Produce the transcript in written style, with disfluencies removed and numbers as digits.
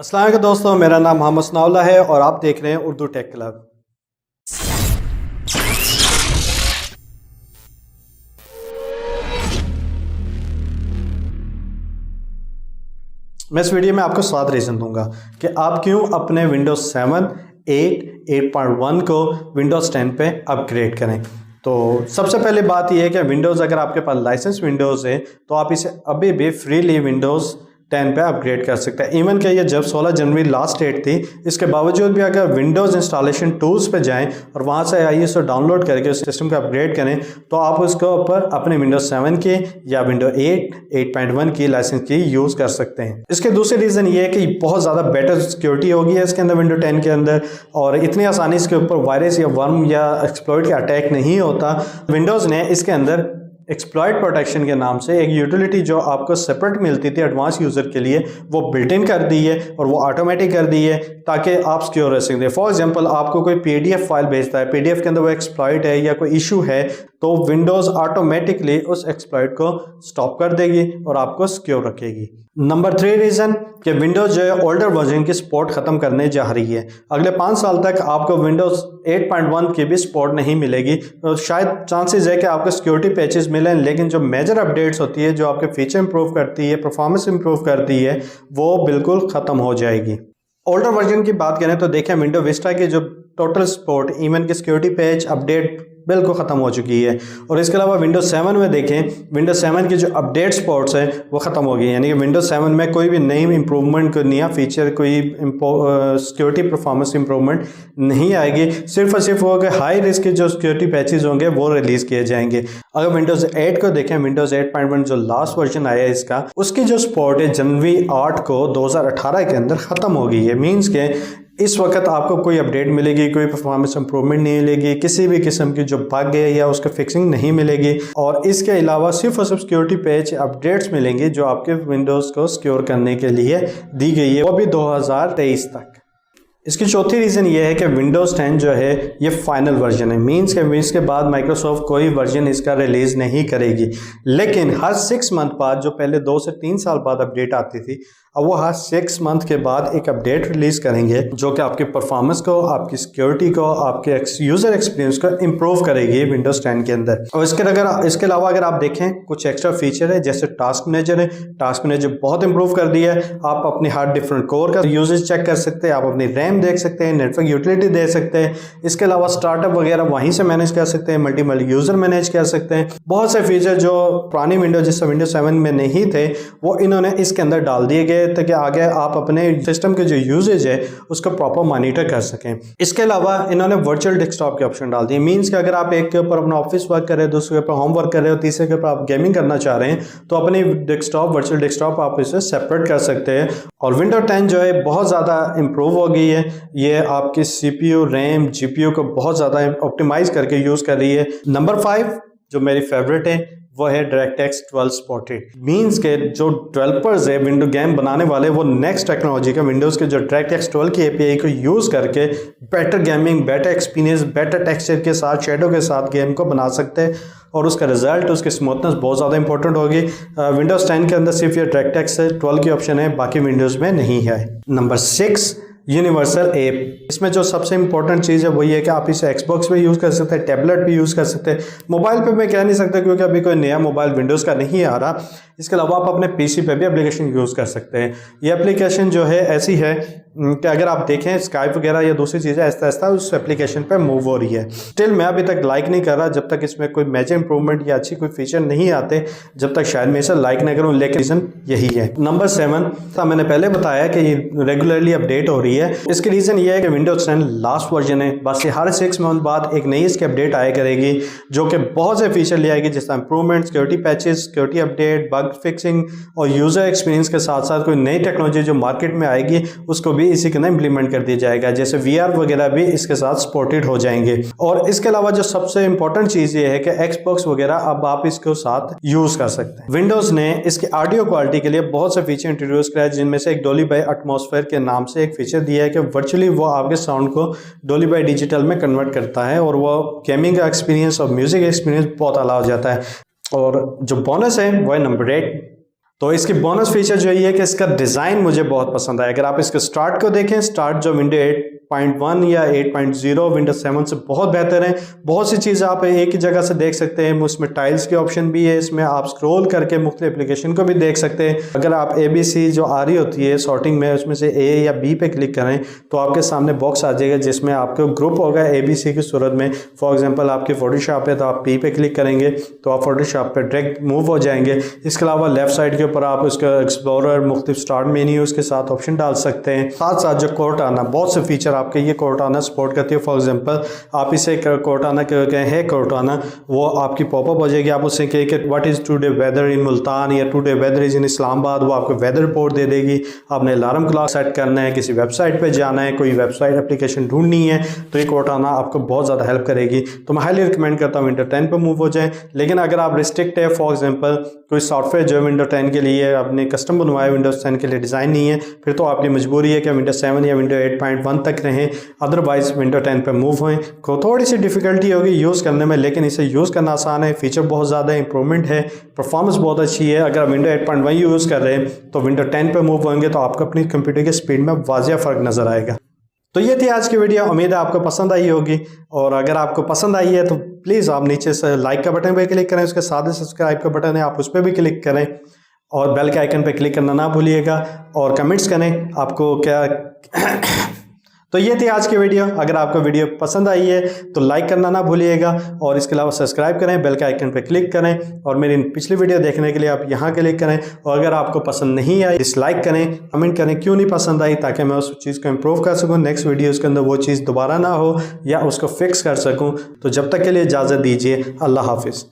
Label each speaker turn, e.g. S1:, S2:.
S1: अस्सलाम वालेकुम दोस्तों, मेरा नाम मोहम्मद सनाउल्लाह है और आप देख रहे हैं उर्दू टेक क्लब। मैं इस वीडियो में आपको 7 रीज़न दूंगा कि आप क्यों अपने विंडोज़ 7, 8, 8.1 को विंडोज़ 10 पे अपग्रेड करें। तो सबसे पहले बात यह है कि विंडोज़ अगर आपके पास लाइसेंस विंडोज़ है तो आप इसे अभी भी फ्रीली विंडोज़ 10 पे अपग्रेड कर सकते हैं। इवन कि ये जब 16 जनवरी लास्ट डेट थी, इसके बावजूद भी अगर विंडोज़ इंस्टॉलेशन टूल्स पे जाएं और वहाँ से ISO डाउनलोड करके उस सिस्टम को अपग्रेड करें तो आप उसके ऊपर अपने विंडोज़ 7 की या विंडोज 8, 8.1 की लाइसेंस की यूज़ कर सकते हैं। इसके दूसरे रीज़न ये है कि बहुत ज़्यादा बेटर सिक्योरिटी होगी है इसके अंदर विंडो 10 के अंदर, और इतनी आसानी इसके ऊपर वायरस या वर्म या एक्सप्लॉइट का अटैक नहीं होता। विंडोज़ ने इसके अंदर एक्सप्लॉइट प्रोटेक्शन के नाम से एक यूटिलिटी जो आपको सेपरेट मिलती थी एडवांस यूज़र के लिए, वो बिल्ट इन कर दी है और वो ऑटोमेटिक कर दी है ताकि आप सिक्योर रह सकते हैं। फॉर एग्जांपल आपको कोई PDF फाइल भेजता है, PDF के अंदर वो एक्सप्लॉइट है या कोई इशू है, तो विंडोज़ ऑटोमेटिकली उस एक्सप्लॉइट को स्टॉप कर देगी और आपको सिक्योर रखेगी। नंबर 3 रीज़न कि विंडोज़ जो है ओल्डर वर्जन की सपोर्ट ख़त्म करने जा रही है। अगले 5 साल तक आपको विंडोज़ 8.1 की भी सपोर्ट नहीं मिलेगी। तो शायद चांसेस है कि आपको सिक्योरिटी पैचेस मिलें, लेकिन जो मेजर अपडेट्स होती है, जो आपके फीचर इंप्रूव करती है, परफॉर्मेंस इंप्रूव करती है, वो बिल्कुल ख़त्म हो जाएगी। ओल्डर वर्जन की बात करें तो देखें विंडो विस्टा की जो टोटल सपोर्ट, इवन की सिक्योरिटी पैच अपडेट बिल्कुल ख़त्म हो चुकी है। और इसके अलावा विंडोज 7 में देखें, विंडोज 7 की जो अपडेट सपोर्ट्स है वो ख़त्म हो गई है। यानी कि विंडोज 7 में कोई भी नई इंप्रूवमेंट, कोई नया फीचर, कोई सिक्योरिटी परफॉर्मेंस इंप्रूवमेंट नहीं आएगी। सिर्फ और सिर्फ वो हाई रिस्क के जो सिक्योरिटी पैचेज होंगे वो रिलीज़ किए जाएंगे। अगर विंडोज़ 8 को देखें, विंडोज़ 8.1 जो लास्ट वर्जन आया है इसका, उसकी जो सपोर्ट है जनवरी 8 को 2018 के अंदर ख़त्म हो गई है। मीन्स के इस वक्त आपको कोई अपडेट मिलेगी, कोई परफॉर्मेंस इंप्रूवमेंट नहीं मिलेगी, किसी भी किस्म की जो बग है या उसका फिक्सिंग नहीं मिलेगी। और इसके अलावा सिर्फ और सिर्फ सिक्योरिटी पैच अपडेट्स मिलेंगे जो आपके विंडोज़ को सिक्योर करने के लिए दी गई है, वो भी 2023 तक। इसकी चौथी रीज़न ये है कि विंडोज़ 10 जो है ये फाइनल वर्जन है। मीन्स के इसके बाद माइक्रोसॉफ्ट कोई वर्जन इसका रिलीज़ नहीं करेगी। लेकिन हर 6 मंथ बाद, जो पहले 2 से 3 साल बाद अपडेट आती थी, अब वो हर 6 मंथ के बाद एक अपडेट रिलीज़ करेंगे जो कि आपकी परफॉर्मेंस को, आपकी सिक्योरिटी को, आपके यूज़र एक्सपीरियंस को इम्प्रूव करेगी विंडोज़ 10 के अंदर। और इसके अलावा अगर आप देखें कुछ एक्स्ट्रा फीचर है, जैसे टास्क मैनेजर है। टास्क मैनेजर बहुत इंप्रूव कर दिया है। आप अपने हर डिफरेंट कोर का यूजेज चेक कर सकते हैं, आप अपनी रैम देख सकते हैं, नेटवर्क यूटिलिटी दे सकते हैं। इसके अलावा स्टार्टअप वगैरह वहीं से मैनेज कर सकते हैं, मल्टीपल यूज़र मैनेज कर सकते हैं। बहुत से फीचर जो पुरानी विंडोज जैसे विंडोज 7 में नहीं थे, वो इन्होंने इसके अंदर डाल दिए गए ताकि आगे आप अपने सिस्टम के जो यूजेज है उसको प्रॉपर मॉनिटर कर सकें। इसके अलावा इन्होंने वर्चुअल डेस्कटॉप के ऑप्शन डाल दिए। मीन्स कि अगर आप एक के ऊपर अपना ऑफिस वर्क कर रहे हो, दूसरे के ऊपर होम वर्क कर रहे हो, तीसरे के ऊपर आप गेमिंग करना चाह रहे हैं, तो अपनी डेस्कटॉप, वर्चुअल डेस्कटॉप आप इसे सेपरेट कर सकते हैं। और विंडो 10 जो है बहुत ज़्यादा इंप्रूव हो गई है। ये आपकी CPU, रैम, GPU को बहुत ज़्यादा ऑप्टिमाइज करके यूज़ कर रही है। नंबर 5 जो मेरी फेवरेट है वो है DirectX 12 सपोर्टेड। मीन्स के जो डेवलपर्स है, विंडो गेम बनाने वाले, वो नेक्स्ट टेक्नोलॉजी का विंडोज़ के जो DirectX 12 की API को यूज़ करके better gaming, better experience, better texture के साथ, शेडो के साथ गेम को बना सकते हैं और उसका रिजल्ट, उसकी स्मूथनेस बहुत ज़्यादा इंपॉर्टेंट होगी। विंडोज़ 10 के अंदर सिर्फ ये DirectX 12 की ऑप्शन है, बाकी विंडोज़ में नहीं है। Number 6 universal app. इसमें जो सबसे इंपॉर्टेंट चीज़ है वो ये है कि आप इसे Xbox पे यूज़ कर सकते हैं, टैबलेट पे यूज़ कर सकते हैं। मोबाइल पे मैं कह नहीं सकता क्योंकि अभी कोई नया मोबाइल विंडोज़ का नहीं आ रहा। इसके अलावा आप अपने PC पे भी एप्लीकेशन यूज़ कर सकते हैं। ये एप्लीकेशन जो है ऐसी है कि अगर आप देखें स्काइप वगैरह या दूसरी चीज़ें आहिस्ता आहिस्ता उस एप्लीकेशन पे मूव हो रही है। स्टिल मैं अभी तक लाइक नहीं कर रहा जब तक इसमें कोई मेजर इंप्रूवमेंट या अच्छी कोई फीचर नहीं आते, जब तक शायद मैं इसे लाइक नहीं करूँ। लेकिन रीज़न यही है। नंबर 7 था, मैंने पहले बताया कि ये रेगुलरली अपडेट हो रही है। इसके रीज़न ये है कि विंडोज 10 लास्ट वर्जन है, बस ये हर 6 मंथ बाद एक नई इसकी अपडेट आया करेगी जो कि बहुत से फीचर ले आएगी, जैसे improvement, security patches, security update, bug fixing और यूज़र एक्सपीरियंस के साथ साथ कोई नई टेक्नोलॉजी जो मार्केट में आएगी उसको भी इसी के अंदर इंप्लीमेंट कर दिया जाएगा। जैसे VR वगैरह भी इसके साथ सपोर्टेड हो जाएंगे। और इसके अलावा जो सबसे इंपॉर्टेंट चीज़ ये है कि Xbox वगैरह अब आप इसको साथ यूज़ कर सकते हैं। विंडोज़ ने इसकी ऑडियो क्वालिटी के लिए बहुत से फीचर इंट्रोड्यूस किया है, जिनमें से एक डॉली बाय एटमॉस्फेयर के नाम से एक फीचर दिया है कि वर्चुअली वो आपके साउंड को डॉली बाय डिजिटल में कन्वर्ट करता है और वो गेमिंग का एक्सपीरियंस और म्यूजिक एक्सपीरियंस बहुत अला हो जाता है। और जो बोनस है वो है नंबर 8 तो इसकी बोनस फीचर जो ये है कि इसका डिज़ाइन मुझे बहुत पसंद आया। अगर आप इसके स्टार्ट को देखें, स्टार्ट जो विंडो 8.1 या 8.0 विंडो 7 से बहुत बेहतर है। बहुत सी चीज़ें आप एक ही जगह से देख सकते हैं। उसमें टाइल्स के ऑप्शन भी है, इसमें आप स्क्रॉल करके मुख्तलिफ एप्लीकेशन को भी देख सकते हैं। अगर आप ABC जो आ रही होती है सॉर्टिंग में, उसमें से A या B पे क्लिक करें तो आपके सामने बॉक्स आ जाएगा जिसमें आपको ग्रुप होगा ABC की सूरत में। फॉर एग्जाम्पल आपकी फोटोशॉप है तो आप P पे क्लिक करेंगे तो आप फोटोशॉप पे डायरेक्ट मूव हो जाएंगे। इसके अलावा लेफ्ट साइड के ऊपर आप उसका एक्सप्लोरर, मुख्तलिफ स्टार्ट मेन्यू के साथ ऑप्शन डाल सकते हैं। साथ साथ जो कोर्टाना, बहुत से फीचर आपके ये कोर्टाना सपोर्ट करती है। फॉर एग्जांपल आप इसे कोर्टाना है कोर्टाना, वो आपकी पॉपअप हो जाएगी। आप उससे कहें कि what is today weather in Multan या today weather is in Islamabad, वो आपको वेदर रिपोर्ट दे देगी। आपने अलार्म क्लॉक सेट करना है, किसी वेबसाइट पर जाना है, कोई वेबसाइट एप्लीकेशन ढूंढनी है तो ये कोर्टाना आपको बहुत ज़्यादा हेल्प करेगी। तो मैं हाईली रिकमेंड करता हूँ विंडो 10 पर मूव हो जाए। लेकिन अगर आप रिस्ट्रिक्ट है, फॉर एग्जाम्पल कोई सॉफ्टवेयर जो विंडो 10 के लिए आपने कस्टम बनवाया, विंडोज 10 के लिए डिज़ाइन नहीं है, फिर तो आपकी मजबूरी है कि विंडो 7 या विंडो 8.1 तक रहें। अदरवाइज विंडो 10 पे मूव होएं। को थोड़ी सी डिफिकल्टी होगी यूज़ करने में, लेकिन इसे यूज़ करना आसान है। फीचर बहुत ज़्यादा इंप्रूवमेंट है, परफॉर्मेंस बहुत अच्छी है। अगर विंडो 8.1 यूज़ कर रहे हैं तो विंडो 10 पे मूव होंगे तो आपको अपनी कंप्यूटर की स्पीड में वाज़िया फ़र्क नज़र आएगा। तो ये थी आज की वीडियो, उम्मीद है आपको पसंद आई होगी। और अगर आपको पसंद आई है तो प्लीज़ आप नीचे से लाइक का बटन पे क्लिक करें, उसके साथ ही सब्सक्राइब का बटन है, आप उस पर भी क्लिक करें और बेल के आइकन पे क्लिक करना ना भूलिएगा और कमेंट्स करें आपको क्या तो ये थी आज की वीडियो। अगर आपको वीडियो पसंद आई है तो लाइक करना ना भूलिएगा और इसके अलावा सब्सक्राइब करें, बेल के आइकन पे क्लिक करें और मेरी पिछली वीडियो देखने के लिए आप यहाँ क्लिक करें। और अगर आपको पसंद नहीं आई डिसलाइक करें, कमेंट करें क्यों नहीं पसंद आई, ताकि मैं उस चीज़ को इम्प्रूव कर सकूँ, नेक्स्ट वीडियोज़ के अंदर वो चीज़ दोबारा ना हो या उसको फिक्स कर सकूँ। तो जब तक के लिए इजाज़त दीजिए, अल्लाह हाफिज़।